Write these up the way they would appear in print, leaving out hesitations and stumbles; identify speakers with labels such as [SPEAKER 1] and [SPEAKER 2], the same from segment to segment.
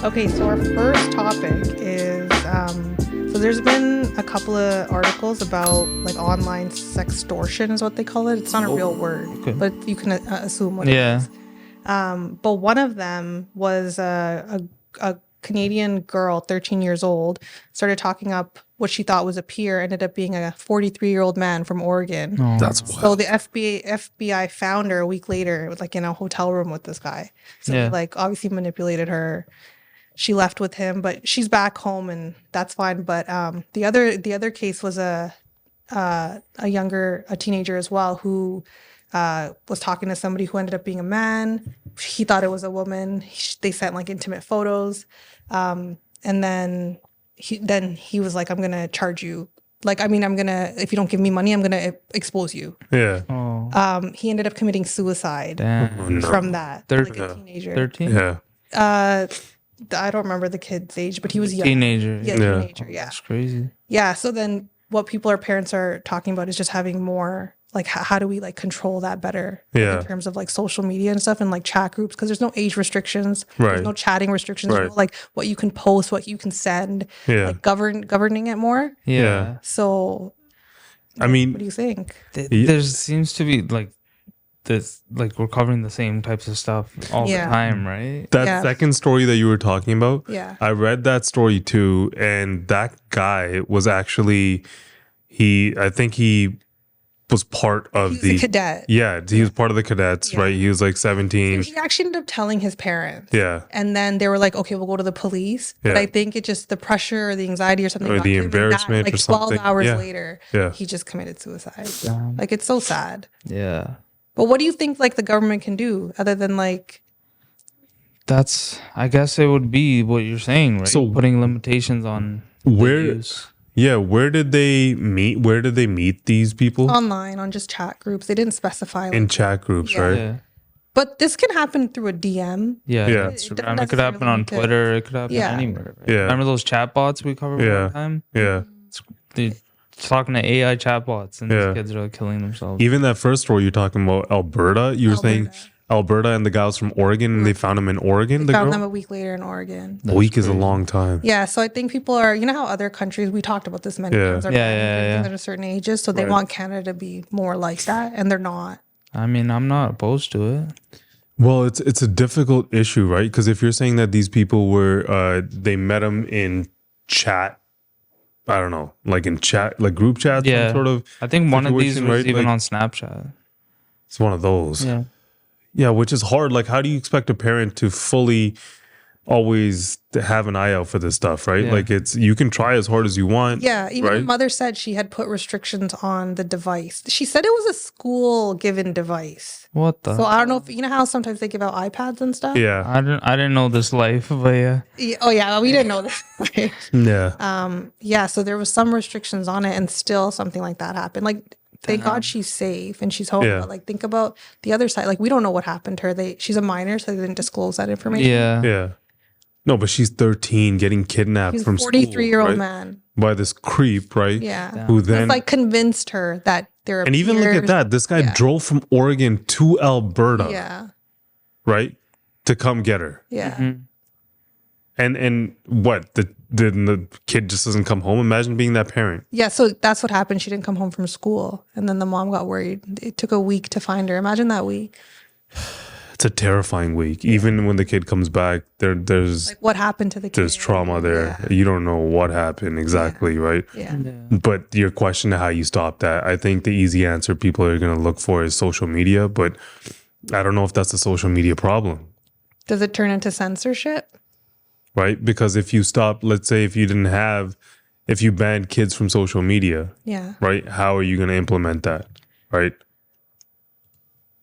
[SPEAKER 1] Okay, so our first topic is so there's been a couple of articles about like online sextortion is what they call it. It's not a real word, but you can assume what it is. But one of them was a Canadian girl, 13 years old, started talking up what she thought was a peer, ended up being a 43-year-old man from Oregon.
[SPEAKER 2] Oh. That's wild.
[SPEAKER 1] So the FBI found her a week later, was like in a hotel room with this guy. So he like obviously manipulated her. She left with him, but she's back home and that's fine. But the other case was a teenager as well who was talking to somebody who ended up being a man. He thought it was a woman. They sent like intimate photos, and then he was like, "I'm gonna charge you. Like, I mean, if you don't give me money, I'm gonna expose you."
[SPEAKER 2] Yeah.
[SPEAKER 1] Oh. He ended up committing suicide from that. Like a teenager.
[SPEAKER 3] 13?
[SPEAKER 2] Yeah.
[SPEAKER 1] I don't remember the kid's age, but he was young.
[SPEAKER 3] Teenager.
[SPEAKER 1] Yeah, teenager. Yeah.
[SPEAKER 3] That's crazy.
[SPEAKER 1] Yeah. So then what parents are talking about is just having more, like, how do we like control that better in terms of like social media and stuff and like chat groups? Because there's no age restrictions.
[SPEAKER 2] Right.
[SPEAKER 1] There's no chatting restrictions. There's no, like what you can post, what you can send.
[SPEAKER 2] Yeah.
[SPEAKER 1] Like governing it more.
[SPEAKER 3] Yeah.
[SPEAKER 1] So,
[SPEAKER 2] I mean,
[SPEAKER 1] what do you think?
[SPEAKER 3] There seems to be like this, like we're covering the same types of stuff all the time, right?
[SPEAKER 2] That second story that you were talking about, I read that story too, and that guy was actually I think he was part of
[SPEAKER 1] the cadet.
[SPEAKER 2] Yeah, he was part of the cadets, right? He was like 17.
[SPEAKER 1] So he actually ended up telling his parents.
[SPEAKER 2] Yeah.
[SPEAKER 1] And then they were like, okay, we'll go to the police. But I think it just the pressure or the anxiety or something.
[SPEAKER 2] Or the embarrassment
[SPEAKER 1] like
[SPEAKER 2] or something.
[SPEAKER 1] 12 hours later, he just committed suicide. Like, it's so sad.
[SPEAKER 3] Yeah.
[SPEAKER 1] But what do you think like the government can do other than like...
[SPEAKER 3] I guess it would be what you're saying, right? So putting limitations on use.
[SPEAKER 2] Yeah, where did they meet? Where did they meet these people?
[SPEAKER 1] Online, on just chat groups. They didn't specify.
[SPEAKER 2] In chat groups, right?
[SPEAKER 3] Yeah.
[SPEAKER 1] But this can happen through a DM.
[SPEAKER 3] Yeah. Instagram. It could happen on Twitter. It could happen anywhere. Right?
[SPEAKER 2] Yeah.
[SPEAKER 3] Remember those chatbots we covered one time?
[SPEAKER 2] Yeah.
[SPEAKER 3] They're talking to AI chatbots and these kids are like killing themselves.
[SPEAKER 2] Even that first story you're talking about, Alberta, you were saying Alberta and the guys from Oregon, and they found him in Oregon.
[SPEAKER 1] They found them a week later in Oregon.
[SPEAKER 2] A week is a long time.
[SPEAKER 1] Yeah, so I think people are, you know how other countries, we talked about this many times, are at a certain ages, so they want Canada to be more like that, and they're not.
[SPEAKER 3] I mean, I'm not opposed to it.
[SPEAKER 2] Well, it's a difficult issue, right? Because if you're saying that these people were, they met them in chat, I don't know, like in chat, like group chat, some sort of.
[SPEAKER 3] I think one of these was even
[SPEAKER 2] like,
[SPEAKER 3] on Snapchat.
[SPEAKER 2] It's one of those.
[SPEAKER 3] Yeah.
[SPEAKER 2] Yeah, which is hard. Like, how do you expect a parent to fully always have an eye out for this stuff, right?
[SPEAKER 3] Yeah.
[SPEAKER 2] Like, you can try as hard as you want.
[SPEAKER 1] Yeah, even the mother said she had put restrictions on the device. She said it was a school-given device.
[SPEAKER 3] What the?
[SPEAKER 1] So I don't know if you know how sometimes they give out iPads and stuff.
[SPEAKER 2] Yeah,
[SPEAKER 3] I didn't know this life, but yeah.
[SPEAKER 1] Oh yeah, we didn't know this.
[SPEAKER 2] Yeah.
[SPEAKER 1] Yeah. So there was some restrictions on it, and still something like that happened. Like, thank God she's safe and she's home.
[SPEAKER 2] Yeah.
[SPEAKER 1] But like, think about the other side. Like, we don't know what happened to her. She's a minor, so they didn't disclose that information.
[SPEAKER 3] Yeah.
[SPEAKER 2] Yeah. No, but she's 13, getting kidnapped
[SPEAKER 1] He's
[SPEAKER 2] from
[SPEAKER 1] a
[SPEAKER 2] school.
[SPEAKER 1] 43-year-old man.
[SPEAKER 2] By this creep, right?
[SPEAKER 1] Yeah.
[SPEAKER 2] Who then
[SPEAKER 1] like convinced her that they're
[SPEAKER 2] and even look at that. This guy drove from Oregon to Alberta.
[SPEAKER 1] Yeah.
[SPEAKER 2] Right? To come get her.
[SPEAKER 1] Yeah.
[SPEAKER 3] Mm-hmm.
[SPEAKER 2] And what? The kid just doesn't come home? Imagine being that parent.
[SPEAKER 1] Yeah, so that's what happened. She didn't come home from school. And then the mom got worried. It took a week to find her. Imagine that week.
[SPEAKER 2] It's a terrifying week. Even when the kid comes back, there's
[SPEAKER 1] like what happened to the kid.
[SPEAKER 2] There's trauma there. Yeah. You don't know what happened exactly, right?
[SPEAKER 1] Yeah.
[SPEAKER 2] But your question to how you stop that, I think the easy answer people are going to look for is social media. But I don't know if that's a social media problem.
[SPEAKER 1] Does it turn into censorship?
[SPEAKER 2] Right? Because if you stop, let's say if you banned kids from social media, right? How are you going to implement that? Right?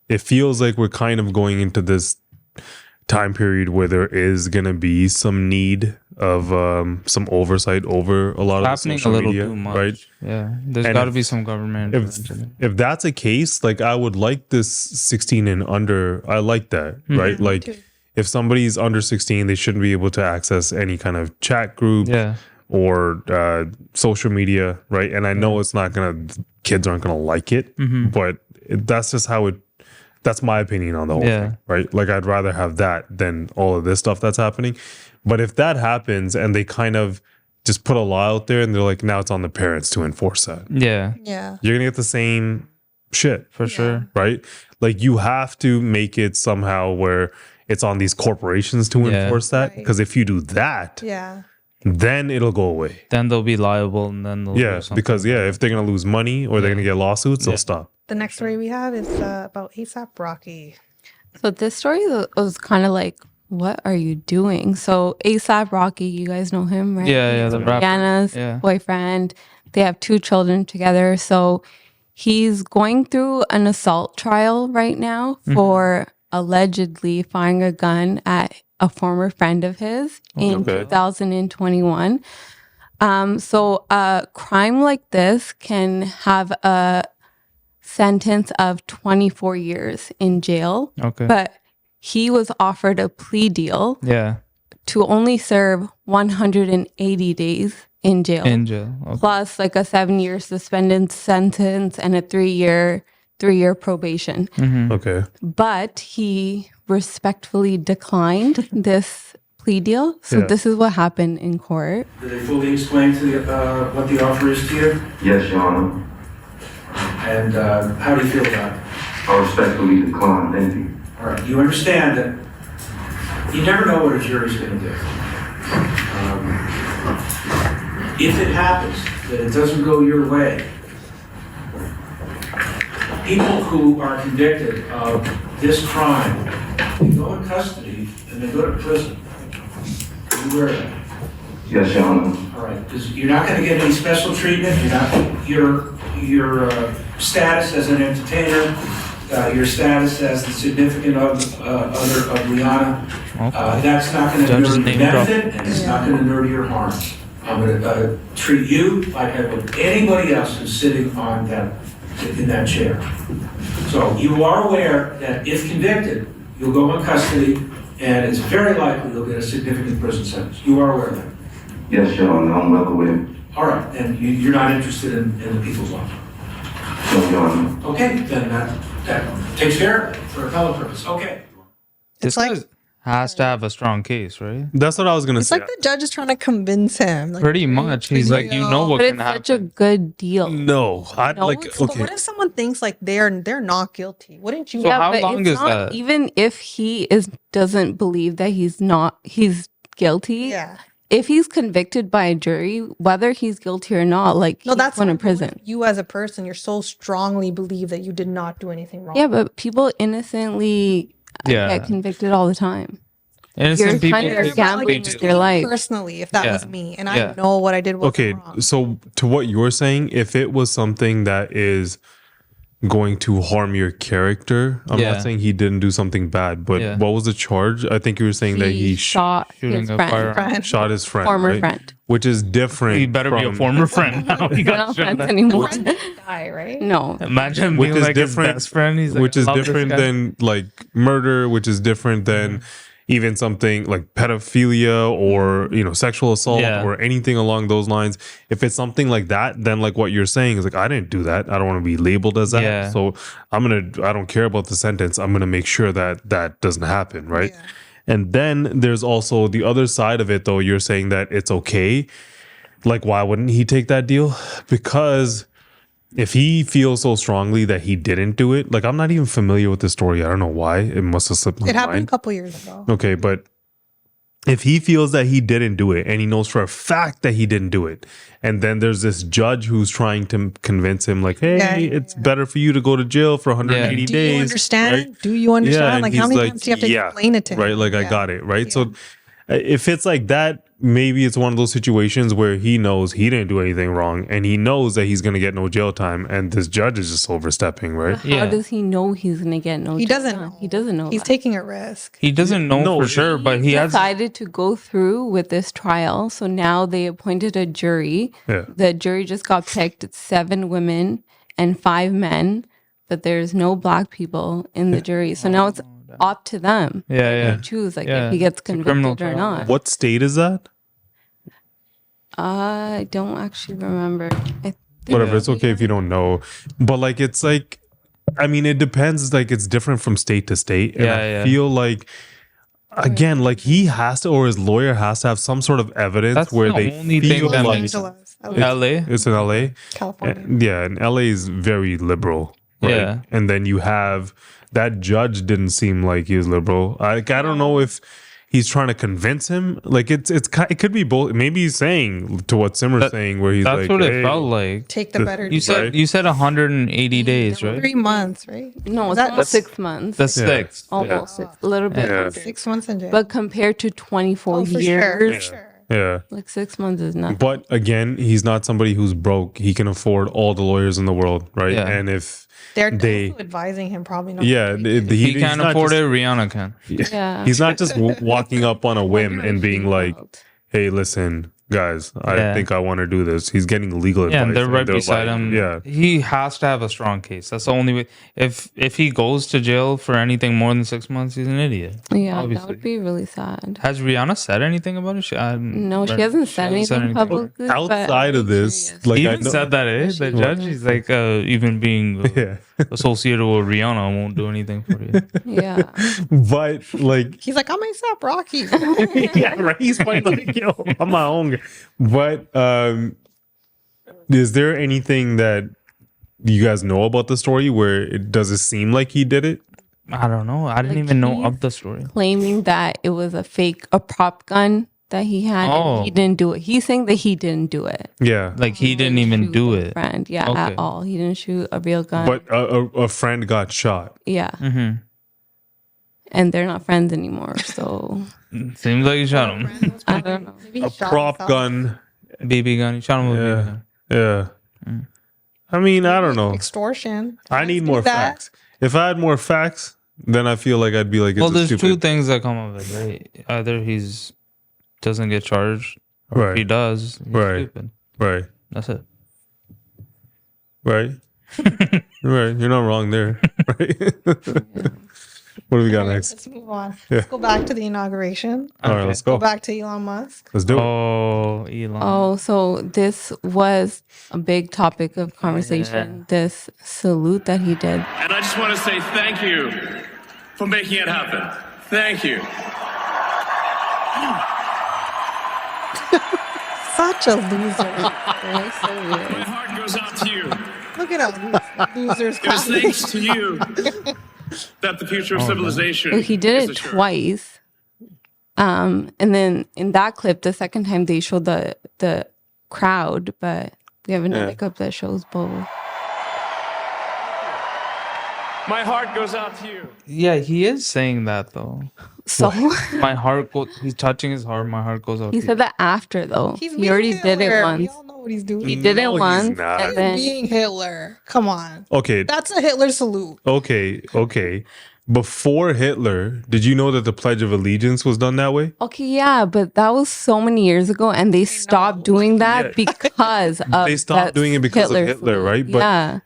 [SPEAKER 2] It feels like we're kind of going into this time period where there is going to be some need of some oversight over a lot of the social media,
[SPEAKER 3] too much.
[SPEAKER 2] Right?
[SPEAKER 3] Yeah, there's got to be some government.
[SPEAKER 2] If that's a case, like I would like this 16 and under. I like that, right? Like if somebody's under 16, they shouldn't be able to access any kind of chat group or social media, right? And I know it's not gonna, kids aren't gonna like it, but that's just how That's my opinion on the whole thing, right? Like, I'd rather have that than all of this stuff that's happening. But if that happens and they kind of just put a law out there and they're like, now it's on the parents to enforce that.
[SPEAKER 1] Yeah.
[SPEAKER 2] You're going to get the same shit.
[SPEAKER 3] For sure.
[SPEAKER 2] Right? Like, you have to make it somehow where it's on these corporations to enforce that. Because if you do that, then it'll go away.
[SPEAKER 3] Then they'll be liable, and then they'll do something.
[SPEAKER 2] Because if they're going to lose money or they're going to get lawsuits, they'll stop.
[SPEAKER 1] The next story we have is about ASAP Rocky.
[SPEAKER 4] So this story was kind of like, what are you doing? So ASAP Rocky, you guys know him, right?
[SPEAKER 3] Yeah, the rapper.
[SPEAKER 4] Rihanna's boyfriend. They have 2 children together. So he's going through an assault trial right now for allegedly firing a gun at a former friend of his in 2021. So a crime like this can have a sentence of 24 years in jail. But he was offered a plea deal to only serve 180 days in jail. Plus like a 7-year suspended sentence and a 3-year probation. But he respectfully declined this plea deal. So this is what happened in court.
[SPEAKER 5] Did they fully explain to you what the offer is to you?
[SPEAKER 6] Yes, Your Honor.
[SPEAKER 5] And how do you feel about it?
[SPEAKER 6] I respectfully decline. Thank you.
[SPEAKER 5] All right. You understand that you never know what a jury's going to do. If it happens that it doesn't go your way, people who are convicted of this crime, they go in custody and they go to prison. Are you aware of that?
[SPEAKER 6] Yes, Your Honor.
[SPEAKER 5] All right, because you're not going to get any special treatment. Your status as an entertainer, your status as the significant other of Rihanna, that's not going to inure to your benefit, and it's not going to inure to your harm. I'm going to treat you like I would anybody else who's sitting on in that chair. So you are aware that if convicted, you'll go in custody, and it's very likely you'll get a significant prison sentence. You are aware of that?
[SPEAKER 6] Yes, Your Honor. I'm well aware.
[SPEAKER 5] All right, and you're not interested in the people's law?
[SPEAKER 6] No, Your Honor.
[SPEAKER 5] Okay, then that takes care of it for appellate purpose. Okay.
[SPEAKER 3] This guy has to have a strong case, right?
[SPEAKER 2] That's what I was going to say.
[SPEAKER 1] It's like the judge is trying to convince him. Like,
[SPEAKER 3] pretty much. He's like, you know what
[SPEAKER 4] but
[SPEAKER 3] can
[SPEAKER 4] it's
[SPEAKER 3] happen.
[SPEAKER 4] such a good deal.
[SPEAKER 2] No, I'd
[SPEAKER 4] No,
[SPEAKER 2] like,
[SPEAKER 4] it's
[SPEAKER 1] But what if someone thinks like they're not guilty? Wouldn't you?
[SPEAKER 3] So how
[SPEAKER 4] but
[SPEAKER 3] long
[SPEAKER 4] it's
[SPEAKER 3] is
[SPEAKER 4] not-
[SPEAKER 3] that?
[SPEAKER 4] Even if he doesn't believe that he's guilty.
[SPEAKER 1] Yeah.
[SPEAKER 4] If he's convicted by a jury, whether he's guilty or not, like
[SPEAKER 1] No, that's
[SPEAKER 4] going to prison.
[SPEAKER 1] You as a person, you're so strongly believe that you did not do anything wrong.
[SPEAKER 4] Yeah, but people innocently get convicted all the time.
[SPEAKER 3] Innocent
[SPEAKER 4] You're
[SPEAKER 3] people.
[SPEAKER 4] kind of
[SPEAKER 3] they
[SPEAKER 4] gambling
[SPEAKER 3] do.
[SPEAKER 4] with your life.
[SPEAKER 1] Personally, if that
[SPEAKER 3] Yeah.
[SPEAKER 1] was me and I know what I did was wrong.
[SPEAKER 2] So to what you're saying, if it was something that is going to harm your character, I'm not saying he didn't do something bad, but what was the charge? I think you were saying that he
[SPEAKER 4] shot
[SPEAKER 3] shooting
[SPEAKER 4] his
[SPEAKER 3] a
[SPEAKER 4] friend.
[SPEAKER 3] firearm.
[SPEAKER 2] shot his friend,
[SPEAKER 4] Former
[SPEAKER 2] right?
[SPEAKER 4] friend.
[SPEAKER 2] Which is different.
[SPEAKER 3] He better be a
[SPEAKER 2] from-
[SPEAKER 3] former friend. Now he
[SPEAKER 4] We're
[SPEAKER 3] got
[SPEAKER 4] not
[SPEAKER 3] shot
[SPEAKER 4] friends
[SPEAKER 3] at.
[SPEAKER 4] anymore.
[SPEAKER 1] Die, right?
[SPEAKER 4] No.
[SPEAKER 3] Imagine
[SPEAKER 2] Which
[SPEAKER 3] being
[SPEAKER 2] is
[SPEAKER 3] like his
[SPEAKER 2] different-
[SPEAKER 3] best friend. He's like,
[SPEAKER 2] which is
[SPEAKER 3] I love this
[SPEAKER 2] different
[SPEAKER 3] guy.
[SPEAKER 2] than like murder, which is different than even something like pedophilia or sexual assault or anything along those lines. If it's something like that, then like what you're saying is like, I didn't do that. I don't want to be labeled as that.
[SPEAKER 3] Yeah.
[SPEAKER 2] So I don't care about the sentence. I'm gonna make sure that doesn't happen, right?
[SPEAKER 1] Yeah.
[SPEAKER 2] And then there's also the other side of it, though. You're saying that it's okay. Like, why wouldn't he take that deal? Because if he feels so strongly that he didn't do it, like, I'm not even familiar with the story. I don't know why. It must have slipped my
[SPEAKER 1] It happened a
[SPEAKER 2] mind.
[SPEAKER 1] couple years ago.
[SPEAKER 2] Okay, but if he feels that he didn't do it and he knows for a fact that he didn't do it, and then there's this judge who's trying to convince him, like, hey, it's better for you to go to jail for 180
[SPEAKER 1] Do
[SPEAKER 2] days.
[SPEAKER 1] you understand
[SPEAKER 2] right?
[SPEAKER 1] it? Do you understand?
[SPEAKER 2] and
[SPEAKER 1] like, how
[SPEAKER 2] he's
[SPEAKER 1] many times do you have to explain it to him?
[SPEAKER 2] Right, like, I got it, right? So if it's like that, maybe it's one of those situations where he knows he didn't do anything wrong and he knows that he's going to get no jail time, and this judge is just overstepping, right?
[SPEAKER 4] How does he know he's going to get no
[SPEAKER 1] He
[SPEAKER 4] jail
[SPEAKER 1] doesn't
[SPEAKER 4] time?
[SPEAKER 1] know.
[SPEAKER 4] He doesn't know.
[SPEAKER 1] He's
[SPEAKER 4] that.
[SPEAKER 1] taking a risk.
[SPEAKER 3] He doesn't know for sure, but he has.
[SPEAKER 4] decided to go through with this trial. So now they appointed a jury.
[SPEAKER 2] Yeah.
[SPEAKER 4] The jury just got picked. It's 7 women and 5 men, but there's no black people in the jury. So now it's up to them to choose if he gets convicted or not.
[SPEAKER 2] What state is that?
[SPEAKER 4] I don't actually remember.
[SPEAKER 2] Whatever, it's okay if you don't know. But like, it's like, I mean, it depends. Like, it's different from state to state. And I feel like, again, like he has to, or his lawyer has to have some sort of evidence. That's where they only feel
[SPEAKER 3] thing
[SPEAKER 2] like
[SPEAKER 3] LA.
[SPEAKER 2] It's in LA,
[SPEAKER 1] California.
[SPEAKER 2] And LA is very liberal. Right? Yeah, and then you have that judge didn't seem like he was liberal. I don't know if he's trying to convince him. Like it could be both. Maybe he's saying to what Simmer's saying, where he's
[SPEAKER 3] that's
[SPEAKER 2] like,
[SPEAKER 3] what it felt like.
[SPEAKER 1] Take the better.
[SPEAKER 3] You said 180 days, right?
[SPEAKER 1] 3 months, right?
[SPEAKER 4] No, that's 6 months.
[SPEAKER 3] That's 6.
[SPEAKER 4] Almost a little bit.
[SPEAKER 1] 6 months in jail.
[SPEAKER 4] But compared to 24 years,
[SPEAKER 1] sure.
[SPEAKER 2] Yeah.
[SPEAKER 4] Like 6 months is nothing.
[SPEAKER 2] But again, he's not somebody who's broke. He can afford all the lawyers in the world, right?
[SPEAKER 3] Yeah.
[SPEAKER 2] And if
[SPEAKER 1] they're also advising him, probably not.
[SPEAKER 2] Yeah,
[SPEAKER 3] he can't afford it. Rihanna can.
[SPEAKER 4] Yeah.
[SPEAKER 2] He's not just walking up on a whim and being like, "Hey, listen, guys, I think I want to do this." He's getting legal advice.
[SPEAKER 3] Yeah, and they're right beside him.
[SPEAKER 2] Yeah,
[SPEAKER 3] he has to have a strong case. That's the only way. If he goes to jail for anything more than 6 months, he's an idiot.
[SPEAKER 4] Yeah, obviously. That would be really sad.
[SPEAKER 3] Has Rihanna said anything about it?
[SPEAKER 4] No, she hasn't said anything publicly.
[SPEAKER 2] Outside of this,
[SPEAKER 3] like, he even said that the judge is like, even being associated with Rihanna won't do anything for you.
[SPEAKER 4] Yeah,
[SPEAKER 2] but like
[SPEAKER 1] he's like, I'm ASAP Rocky.
[SPEAKER 2] Yeah, right. He's like, yo, I'm my own guy. But is there anything that you guys know about the story where does it seem like he did it?
[SPEAKER 3] I don't know. I didn't even know of the story.
[SPEAKER 4] Claiming that it was a prop gun that he had. And he didn't do it. He's saying that he didn't do it.
[SPEAKER 2] Yeah,
[SPEAKER 3] like he didn't even do it.
[SPEAKER 4] Friend, at all. He didn't shoot a real gun.
[SPEAKER 2] But a friend got shot.
[SPEAKER 4] Yeah.
[SPEAKER 3] Mm-hmm.
[SPEAKER 4] And they're not friends anymore. So
[SPEAKER 3] seems like he shot him.
[SPEAKER 4] I don't know.
[SPEAKER 2] A prop gun,
[SPEAKER 3] BB gun. He shot him with a BB gun.
[SPEAKER 2] Yeah. I mean, I don't know.
[SPEAKER 1] Extortion.
[SPEAKER 2] I need more facts. If I had more facts, then I feel like I'd be like,
[SPEAKER 3] well, there's two things that come of it, right? Either he's doesn't get charged, or if he does, he's stupid.
[SPEAKER 2] Right.
[SPEAKER 3] That's it.
[SPEAKER 2] Right. Right. You're not wrong there. Right. What do we got next?
[SPEAKER 1] Let's move on. Let's go back to the inauguration.
[SPEAKER 2] All right, let's go.
[SPEAKER 1] Back to Elon Musk.
[SPEAKER 2] Let's do it.
[SPEAKER 3] Oh, Elon.
[SPEAKER 4] Oh, so this was a big topic of conversation. This salute that he did.
[SPEAKER 7] And I just want to say thank you for making it happen. Thank you.
[SPEAKER 1] Such a loser.
[SPEAKER 7] My heart goes out to you.
[SPEAKER 1] Look at all these losers.
[SPEAKER 7] It was thanks to you that the future of civilization.
[SPEAKER 4] He did it twice. And then in that clip, the second time they showed the crowd, but we have another clip that shows both.
[SPEAKER 7] My heart goes out to you.
[SPEAKER 3] Yeah, he is saying that though.
[SPEAKER 4] So
[SPEAKER 3] my heart goes. He's touching his heart. My heart goes out.
[SPEAKER 4] He said that after though. He already did it once.
[SPEAKER 1] We all know what he's doing.
[SPEAKER 4] He did it once.
[SPEAKER 1] And then being Hitler. Come on.
[SPEAKER 2] Okay.
[SPEAKER 1] That's a Hitler salute.
[SPEAKER 2] Okay. Before Hitler, did you know that the Pledge of Allegiance was done that way?
[SPEAKER 4] Okay, yeah, but that was so many years ago, and they stopped doing that because of
[SPEAKER 2] they stopped doing it because of Hitler, right? But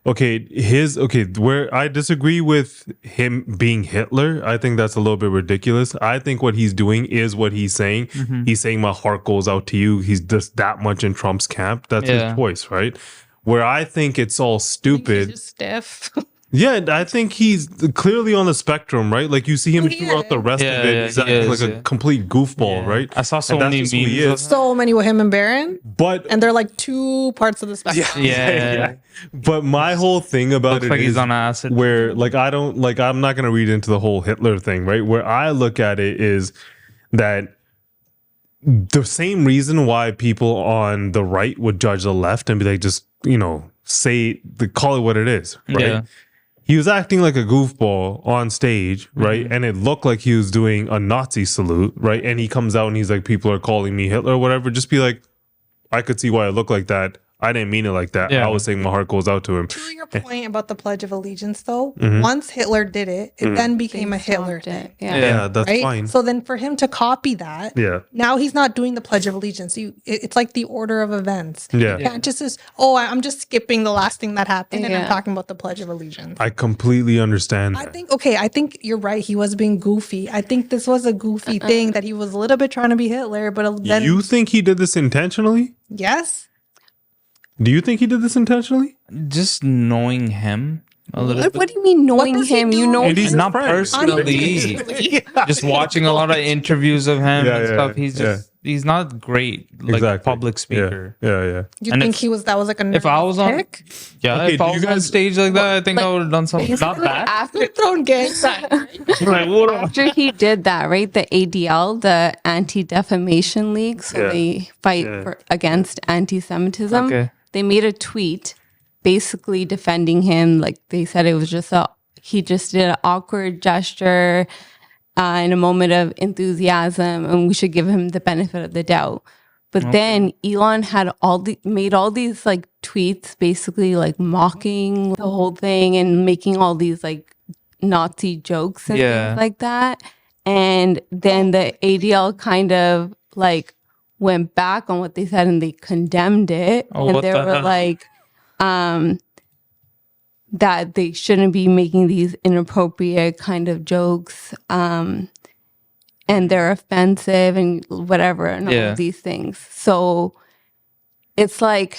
[SPEAKER 2] where I disagree with him being Hitler, I think that's a little bit ridiculous. I think what he's doing is what he's saying. Mm-hmm. He's saying my heart goes out to you. He's just that much in Trump's camp. That's his choice, right? Where I think it's all stupid.
[SPEAKER 1] He's just stiff.
[SPEAKER 2] Yeah, I think he's clearly on the spectrum, right? Like you see him throughout the rest of it. He's acting like a complete goofball, right?
[SPEAKER 3] I saw so many memes.
[SPEAKER 1] So many with him and Barron.
[SPEAKER 2] And
[SPEAKER 1] they're like two parts of the spectrum.
[SPEAKER 3] Yeah.
[SPEAKER 2] But my whole thing about
[SPEAKER 3] Looks like he's on acid.
[SPEAKER 2] Where like I'm not gonna read into the whole Hitler thing, right? Where I look at it is that the same reason why people on the right would judge the left and be like, just call it what it is, right? Yeah. He was acting like a goofball on stage, right? Mm-hmm. And it looked like he was doing a Nazi salute, right? And he comes out and he's like, people are calling me Hitler or whatever. Just be like, I could see why it looked like that. I didn't mean it like that. Yeah. I was saying my heart goes out to him.
[SPEAKER 1] To your point about the Pledge of Allegiance, though, once Hitler did it, it then became a Hitler thing.
[SPEAKER 2] Yeah, that's fine.
[SPEAKER 1] So then for him to copy that, now he's not doing the Pledge of Allegiance. It's like the order of events.
[SPEAKER 2] Yeah.
[SPEAKER 1] You can't just I'm just skipping the last thing that happened and I'm talking about the Pledge of Allegiance.
[SPEAKER 2] I completely understand that.
[SPEAKER 1] I think you're right. He was being goofy. I think this was a goofy thing that he was a little bit trying to be Hitler, but then...
[SPEAKER 2] You think he did this intentionally?
[SPEAKER 1] Yes.
[SPEAKER 2] Do you think he did this intentionally?
[SPEAKER 3] Just knowing him,
[SPEAKER 4] What do you mean knowing him? You know,
[SPEAKER 3] and he's not personally. Just watching a lot of interviews of him and stuff. He's not great, like public speaker.
[SPEAKER 2] Yeah.
[SPEAKER 1] You think that was like a
[SPEAKER 3] if I was on,
[SPEAKER 1] pick?
[SPEAKER 3] if I was on stage like that, I think I would have done something. Not that.
[SPEAKER 4] After
[SPEAKER 1] thrown gang
[SPEAKER 4] after he did that, right? The ADL, the Anti-Defamation League, so they fight against anti-Semitism.
[SPEAKER 3] Okay.
[SPEAKER 4] They made a tweet basically defending him. Like they said it was he just did an awkward gesture in a moment of enthusiasm, and we should give him the benefit of the doubt. But then Elon had made all these like tweets basically like mocking the whole thing and making all these like Nazi jokes and things like that. And then the ADL kind of like went back on what they said and they condemned it. And they were like, that they shouldn't be making these inappropriate kind of jokes, and they're offensive and whatever, and all of these things. So it's like,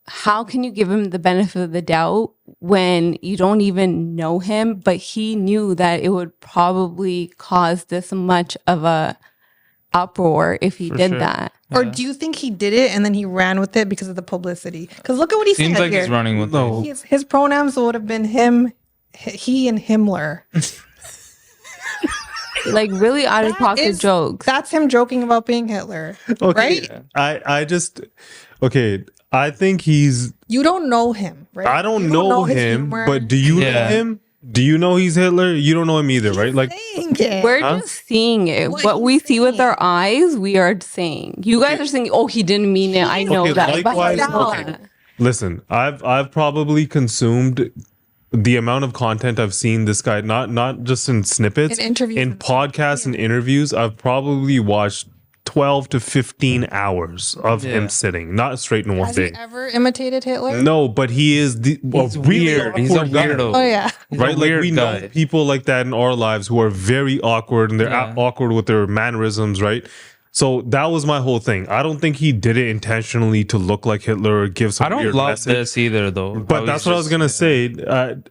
[SPEAKER 4] how can you give him the benefit of the doubt when you don't even know him? But he knew that it would probably cause this much of a uproar if he did that.
[SPEAKER 1] Or do you think he did it and then he ran with it because of the publicity? Because look at what he said
[SPEAKER 3] Seems like
[SPEAKER 1] here.
[SPEAKER 3] he's running with it.
[SPEAKER 1] His pronouns would have been him, he, and Himmler.
[SPEAKER 4] Like really out of pocket jokes.
[SPEAKER 1] That's him joking about being Hitler, right?
[SPEAKER 2] I think he's...
[SPEAKER 1] You don't know him, right?
[SPEAKER 2] I don't know him, but do you know him? Do you know he's Hitler? You don't know him either, right? Like,
[SPEAKER 4] we're just seeing it. What we see with our eyes, we are saying. You guys are saying, "Oh, he didn't mean it." I know that.
[SPEAKER 2] Likewise, listen, I've probably consumed the amount of content I've seen this guy, not just in snippets, in podcasts and interviews. I've probably watched 12 to 15 hours of him sitting, not straight in one
[SPEAKER 1] Has
[SPEAKER 2] day.
[SPEAKER 1] he ever imitated Hitler?
[SPEAKER 2] No, but he is
[SPEAKER 3] weird. He's a weirdo.
[SPEAKER 1] Oh yeah,
[SPEAKER 2] right. Like we know people like that in our lives who are very awkward and they're awkward with their mannerisms, right? So that was my whole thing. I don't think he did it intentionally to look like Hitler or give some weird message.
[SPEAKER 3] This either, though.
[SPEAKER 2] But that's what I was gonna say.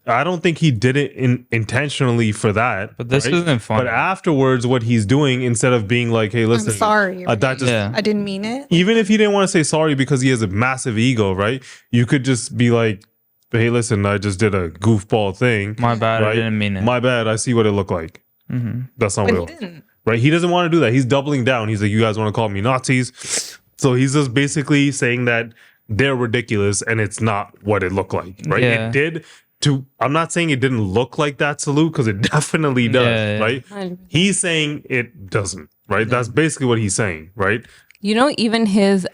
[SPEAKER 2] I don't think he did it intentionally for that.
[SPEAKER 3] But this isn't fun.
[SPEAKER 2] But afterwards, what he's doing, instead of being like, "Hey, listen,
[SPEAKER 1] I'm sorry,
[SPEAKER 2] I
[SPEAKER 1] didn't mean it."
[SPEAKER 2] Even if he didn't want to say sorry because he has a massive ego, right? You could just be like, "Hey, listen, I just did a goofball thing.
[SPEAKER 3] My bad. Right? I didn't mean it.
[SPEAKER 2] My bad. I see what it looked like. That's not what it was." Right? He doesn't want to do that. He's doubling down. He's like, "You guys want to call me Nazis?" So he's just basically saying that they're ridiculous and it's not what it looked like, right?
[SPEAKER 3] Yeah.
[SPEAKER 2] It did to, I'm not saying it didn't look like that salute because it definitely does, right? 100%. He's saying it doesn't, right? That's basically what he's saying, right?
[SPEAKER 4] You know, even his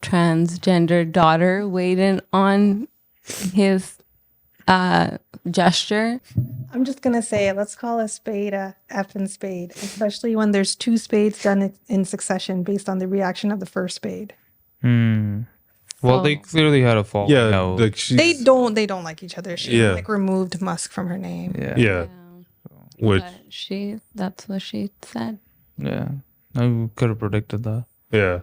[SPEAKER 4] transgender daughter weighed in on his gesture.
[SPEAKER 1] I'm just gonna say it. Let's call a spade a effing spade, especially when there's two spades done in succession based on the reaction of the first spade.
[SPEAKER 3] Well, they clearly had a fall.
[SPEAKER 2] Yeah,
[SPEAKER 3] like
[SPEAKER 1] they don't like each other. She like removed Musk from her name.
[SPEAKER 2] Yeah. Which
[SPEAKER 4] that's what she said.
[SPEAKER 3] Yeah, I could have predicted that.
[SPEAKER 2] Yeah.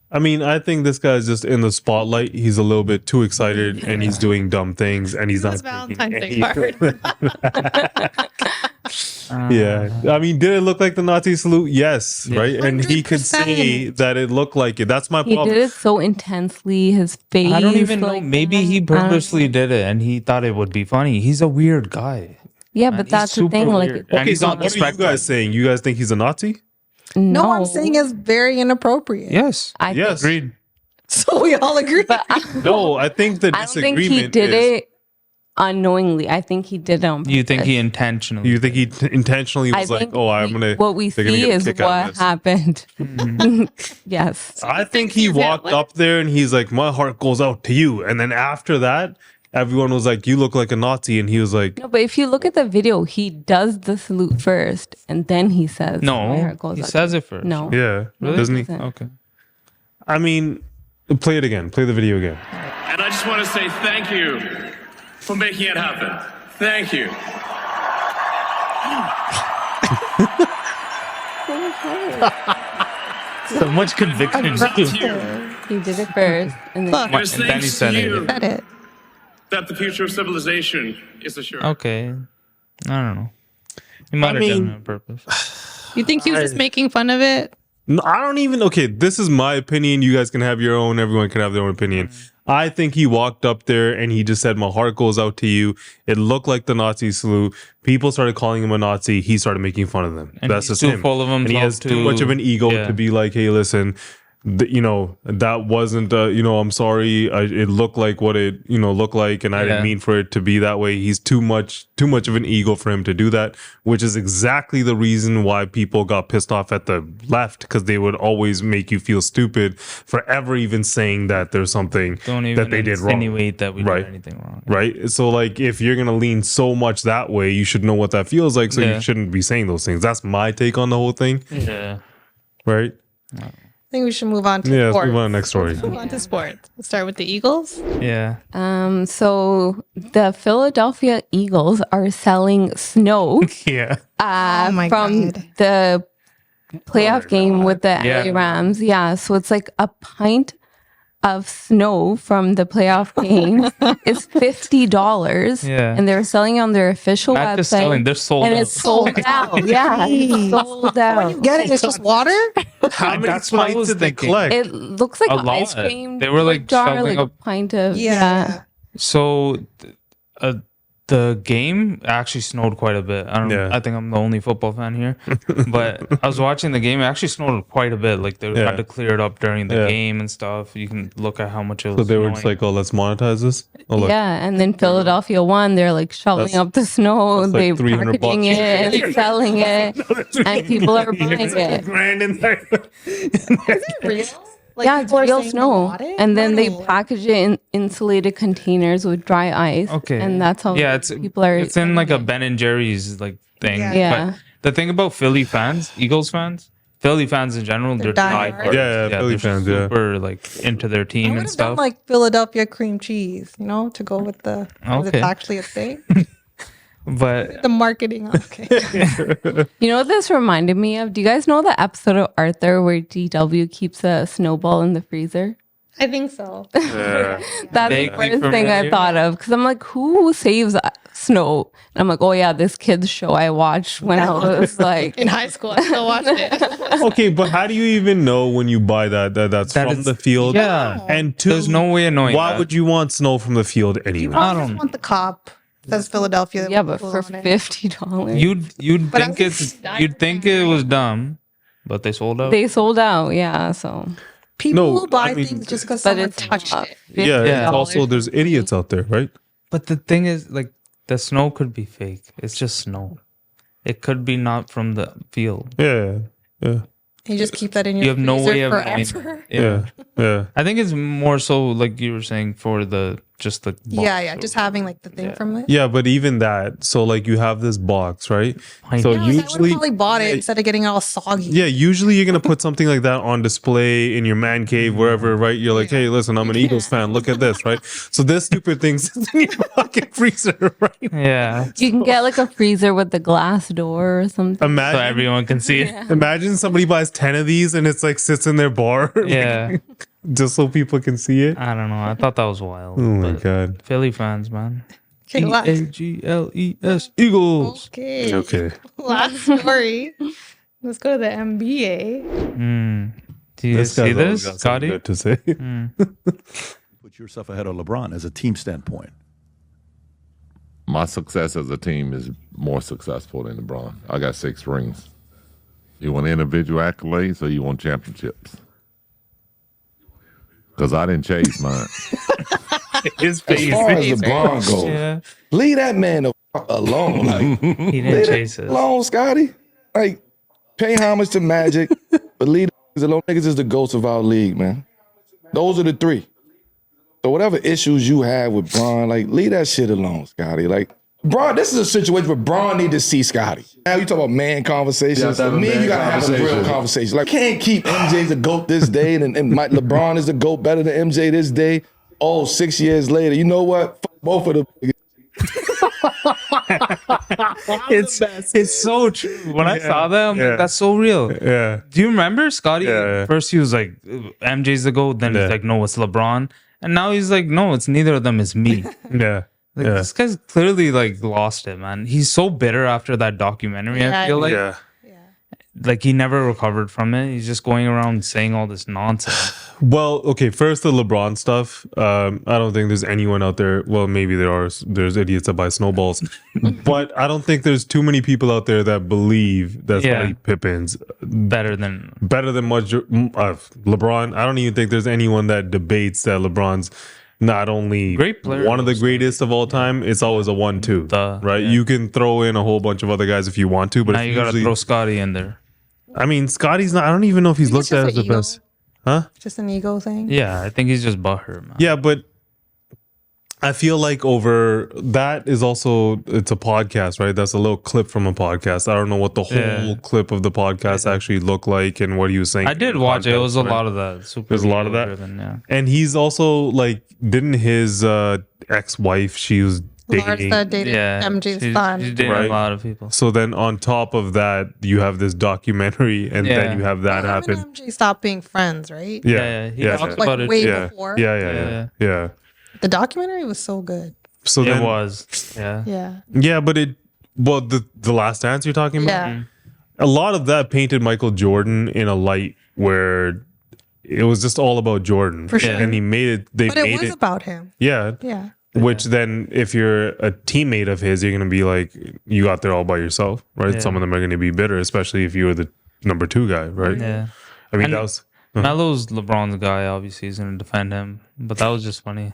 [SPEAKER 2] I mean, I think this guy's just in the spotlight. He's a little bit too excited and he's doing dumb things and he's not
[SPEAKER 1] Valentine's Day card.
[SPEAKER 2] Yeah. I mean, did it look like the Nazi salute? Yes. Right. 100%. And he could say that it looked like it. That's my problem.
[SPEAKER 4] He did it so intensely. His face.
[SPEAKER 3] I don't even know. Maybe he purposely did it and he thought it would be funny. He's a weird guy.
[SPEAKER 4] Yeah, but that's the thing.
[SPEAKER 3] Weird.
[SPEAKER 4] Like,
[SPEAKER 2] okay, so what are you guys saying? You guys think he's a Nazi?
[SPEAKER 1] No, I'm saying it's very inappropriate.
[SPEAKER 3] Yes.
[SPEAKER 2] Yes.
[SPEAKER 3] Agreed.
[SPEAKER 1] So we all agree.
[SPEAKER 2] No, I think the disagreement
[SPEAKER 4] I don't think he did it unknowingly. I think he did it on purpose.
[SPEAKER 3] You think he intentionally?
[SPEAKER 2] You think he intentionally was like, "Oh, I'm gonna."
[SPEAKER 4] What we see is what happened. Yes.
[SPEAKER 2] I think he walked up there and he's like, "My heart goes out to you," and then after that, everyone was like, "You look like a Nazi," and he was like,
[SPEAKER 4] "No." But if you look at the video, he does the salute first, and then he says,
[SPEAKER 3] "No."
[SPEAKER 4] My heart goes
[SPEAKER 3] he
[SPEAKER 4] out
[SPEAKER 3] says it first.
[SPEAKER 4] No.
[SPEAKER 2] Yeah.
[SPEAKER 3] Really?
[SPEAKER 2] Doesn't he?
[SPEAKER 3] Okay.
[SPEAKER 2] I mean, play it again. Play the video again.
[SPEAKER 7] And I just want to say thank you for making it happen. Thank you.
[SPEAKER 3] So much conviction.
[SPEAKER 4] He did it first, and then
[SPEAKER 2] And then he said it.
[SPEAKER 7] that the future of civilization is assured.
[SPEAKER 3] Okay. I don't know. He might have done it on purpose.
[SPEAKER 1] You think he was just making fun of it?
[SPEAKER 2] No, I don't even. Okay, this is my opinion. You guys can have your own. Everyone can have their own opinion. I think he walked up there and he just said, "My heart goes out to you." It looked like the Nazi salute. People started calling him a Nazi. He started making fun of them.
[SPEAKER 3] And
[SPEAKER 2] that's
[SPEAKER 3] he's
[SPEAKER 2] just
[SPEAKER 3] too
[SPEAKER 2] him.
[SPEAKER 3] full of
[SPEAKER 2] And he has too much of an ego to be like, "Hey, listen, that wasn't. I'm sorry. It looked like what it looked like, and I didn't mean for it to be that way." He's too much of an ego for him to do that, which is exactly the reason why people got pissed off at the left, because they would always make you feel stupid for ever even saying that there's something that they did wrong.
[SPEAKER 3] Insinuate that we did anything wrong.
[SPEAKER 2] Right. So like, if you're gonna lean so much that way, you should know what that feels like. So you shouldn't be saying those things. That's my take on the whole thing.
[SPEAKER 3] Yeah.
[SPEAKER 2] Right.
[SPEAKER 1] I think we should move on to
[SPEAKER 2] sports.
[SPEAKER 1] Let's
[SPEAKER 2] move on to the next story.
[SPEAKER 1] Move on to sports. Let's start with the Eagles.
[SPEAKER 3] Yeah.
[SPEAKER 4] So the Philadelphia Eagles are selling snow. From the playoff game with the LA Rams. Yeah. So it's like a pint of snow from the playoff game is $50.
[SPEAKER 3] Yeah.
[SPEAKER 4] And they're selling on their official
[SPEAKER 3] Not just
[SPEAKER 4] website.
[SPEAKER 3] selling, they're sold
[SPEAKER 4] and
[SPEAKER 3] out.
[SPEAKER 4] it's sold out. Yeah. It's sold out.
[SPEAKER 1] Get it? It's just water?
[SPEAKER 2] How many pints did they collect?
[SPEAKER 4] It looks like
[SPEAKER 3] A
[SPEAKER 4] an
[SPEAKER 3] lot.
[SPEAKER 4] ice cream.
[SPEAKER 3] They were like
[SPEAKER 4] jar,
[SPEAKER 3] shoveling
[SPEAKER 4] like a
[SPEAKER 3] up.
[SPEAKER 4] pint of
[SPEAKER 3] So the game actually snowed quite a bit. I think I'm the only football fan here, but I was watching the game. It actually snowed quite a bit. Like they had to clear it up during the game and stuff. You can look at how much it was.
[SPEAKER 2] So they were just like, "Oh, let's monetize this."
[SPEAKER 4] And then Philadelphia won. They're like shoveling up the snow. They packaging it and selling it, and people are buying it.
[SPEAKER 2] $300 in there.
[SPEAKER 1] Is it real?
[SPEAKER 4] It's real snow. And then they package it in insulated containers with dry ice.
[SPEAKER 3] Okay.
[SPEAKER 4] And that's how people are.
[SPEAKER 3] It's in like a Ben and Jerry's like thing.
[SPEAKER 4] Yeah.
[SPEAKER 3] But the thing about Philly fans, Eagles fans, Philly fans in general, they're diehard.
[SPEAKER 2] Philly fans,
[SPEAKER 3] super like into their team and stuff.
[SPEAKER 1] Done like Philadelphia cream cheese, to go with the. It's actually a thing.
[SPEAKER 3] But
[SPEAKER 1] the marketing, okay.
[SPEAKER 4] You know what this reminded me of? Do you guys know the episode of Arthur where DW keeps a snowball in the freezer?
[SPEAKER 1] I think so.
[SPEAKER 4] That's the first thing I thought of, because I'm like, who saves snow? And I'm like, oh yeah, this kids show I watched when I was like
[SPEAKER 1] in high school. I still watched it.
[SPEAKER 2] Okay, but how do you even know when you buy that's from the field?
[SPEAKER 3] Yeah,
[SPEAKER 2] and two,
[SPEAKER 3] there's no way of knowing.
[SPEAKER 2] Why would you want snow from the field anyway?
[SPEAKER 1] I don't want the cop. Says Philadelphia.
[SPEAKER 4] Yeah, but for $50,
[SPEAKER 3] you'd think it was dumb, but they sold out.
[SPEAKER 4] They sold out, yeah. So
[SPEAKER 1] people will buy things just because someone touched it.
[SPEAKER 2] Yeah. Also, there's idiots out there, right?
[SPEAKER 3] But the thing is, like, the snow could be fake. It's just snow. It could be not from the field.
[SPEAKER 2] Yeah.
[SPEAKER 1] You just keep that in your
[SPEAKER 3] You have no way of
[SPEAKER 1] forever.
[SPEAKER 2] Yeah.
[SPEAKER 3] I think it's more so like you were saying for just the box.
[SPEAKER 1] Just having like the thing from it.
[SPEAKER 2] Yeah, but even that, so like you have this box, right? So usually
[SPEAKER 1] I probably bought it instead of getting it all soggy.
[SPEAKER 2] Yeah, usually you're gonna put something like that on display in your man cave, wherever, right? You're like, hey, listen, I'm an Eagles fan. Look at this, right? So this stupid thing sits in your fucking freezer, right?
[SPEAKER 3] Yeah.
[SPEAKER 4] You can get like a freezer with the glass door or something.
[SPEAKER 3] So everyone can see it.
[SPEAKER 2] Imagine somebody buys 10 of these and it's like sits in their bar.
[SPEAKER 3] Yeah.
[SPEAKER 2] Just so people can see it.
[SPEAKER 3] I don't know. I thought that was wild.
[SPEAKER 2] Oh my God.
[SPEAKER 3] Philly fans, man.
[SPEAKER 1] Okay,
[SPEAKER 3] EAGLES Eagles.
[SPEAKER 2] Okay.
[SPEAKER 1] Last story. Let's go to the NBA.
[SPEAKER 3] Do you see this, Scottie?
[SPEAKER 2] Good to say.
[SPEAKER 8] Put yourself ahead of LeBron as a team standpoint.
[SPEAKER 9] My success as a team is more successful than LeBron. I got 6 rings. You want individual accolades or you want championships? Because I didn't chase mine.
[SPEAKER 3] His face.
[SPEAKER 10] As far as LeBron goes, leave that man the fuck alone. Like,
[SPEAKER 3] he didn't chase it
[SPEAKER 10] alone, Scottie. Like, pay homage to Magic, but leave the alone. Niggas is the ghosts of our league, man. Those are the 3. So whatever issues you have with Bron, like, leave that shit alone, Scottie. Like, Bron, this is a situation where Bron need to see Scottie. Now you talk about man conversations. Me and you gotta have a real conversation. Like, can't keep MJ the GOAT this day and LeBron is the GOAT better than MJ this day. Oh, 6 years later, you know what? Fuck both of them.
[SPEAKER 3] It's so true. When I saw that, I'm like, that's so real.
[SPEAKER 2] Yeah.
[SPEAKER 3] Do you remember Scottie? First he was like, MJ's the GOAT. Then he's like, no, it's LeBron. And now he's like, no, it's neither of them. It's me.
[SPEAKER 2] Yeah.
[SPEAKER 3] This guy's clearly like lost it, man. He's so bitter after that documentary. I feel like.
[SPEAKER 2] Yeah.
[SPEAKER 3] Like he never recovered from it. He's just going around saying all this nonsense.
[SPEAKER 2] Well, okay. First, the LeBron stuff. I don't think there's anyone out there. Well, maybe there's idiots that buy snowballs, but I don't think there's too many people out there that believe that Scottie Pippen's
[SPEAKER 3] better than
[SPEAKER 2] much LeBron. I don't even think there's anyone that debates that LeBron's not only
[SPEAKER 3] great player,
[SPEAKER 2] one of the greatest of all time. It's always a 1-2, right? You can throw in a whole bunch of other guys if you want to, but
[SPEAKER 3] now you gotta throw Scottie in there.
[SPEAKER 2] I mean, Scottie's not. I don't even know if he's looked at as the best. Huh?
[SPEAKER 1] Just an ego thing.
[SPEAKER 3] Yeah, I think he's just butthurt, man.
[SPEAKER 2] Yeah, but I feel like over that is also, it's a podcast, right? That's a little clip from a podcast. I don't know what the whole clip of the podcast actually looked like and what he was saying.
[SPEAKER 3] I did watch it. It was a lot of that.
[SPEAKER 2] There's a lot of that.
[SPEAKER 3] Driven,
[SPEAKER 2] and he's also like, didn't his ex-wife, she was dating.
[SPEAKER 1] Larsa dated MJ's son.
[SPEAKER 3] She's dating a lot of people.
[SPEAKER 2] So then on top of that, you have this documentary and then you have that happen.
[SPEAKER 1] MJ stopped being friends, right?
[SPEAKER 3] Yeah. He talked about it.
[SPEAKER 1] Way before.
[SPEAKER 2] Yeah.
[SPEAKER 1] The documentary was so good.
[SPEAKER 2] So
[SPEAKER 3] it
[SPEAKER 2] then,
[SPEAKER 3] was.
[SPEAKER 2] Yeah, but the Last Dance you're talking about?
[SPEAKER 1] Yeah.
[SPEAKER 2] A lot of that painted Michael Jordan in a light where it was just all about Jordan.
[SPEAKER 1] For sure.
[SPEAKER 2] And he made it,
[SPEAKER 1] but it was about him.
[SPEAKER 2] Yeah.
[SPEAKER 1] Yeah.
[SPEAKER 2] Which then, if you're a teammate of his, you're going to be like, you got there all by yourself, right?
[SPEAKER 3] Yeah.
[SPEAKER 2] Some of them are going to be bitter, especially if you were the number 2 guy, right?
[SPEAKER 3] Yeah.
[SPEAKER 2] I mean,
[SPEAKER 3] and
[SPEAKER 2] that was...
[SPEAKER 3] Melo's LeBron's guy, obviously, he's going to defend him. But that was just funny.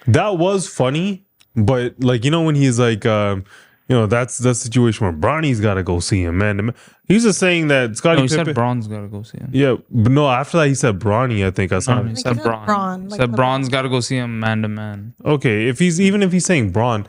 [SPEAKER 2] That was funny, but like, you know, when he's like, that's the situation where Bronny's got to go see him, man. He's just saying that Scottie Pippen...
[SPEAKER 3] said Bron's got to go see him.
[SPEAKER 2] Yeah, but no, after that he said Bronny, I think. I saw him.
[SPEAKER 3] He said Bron. Said Bron's got to go see him man to man.
[SPEAKER 2] Okay, if he's saying Bron,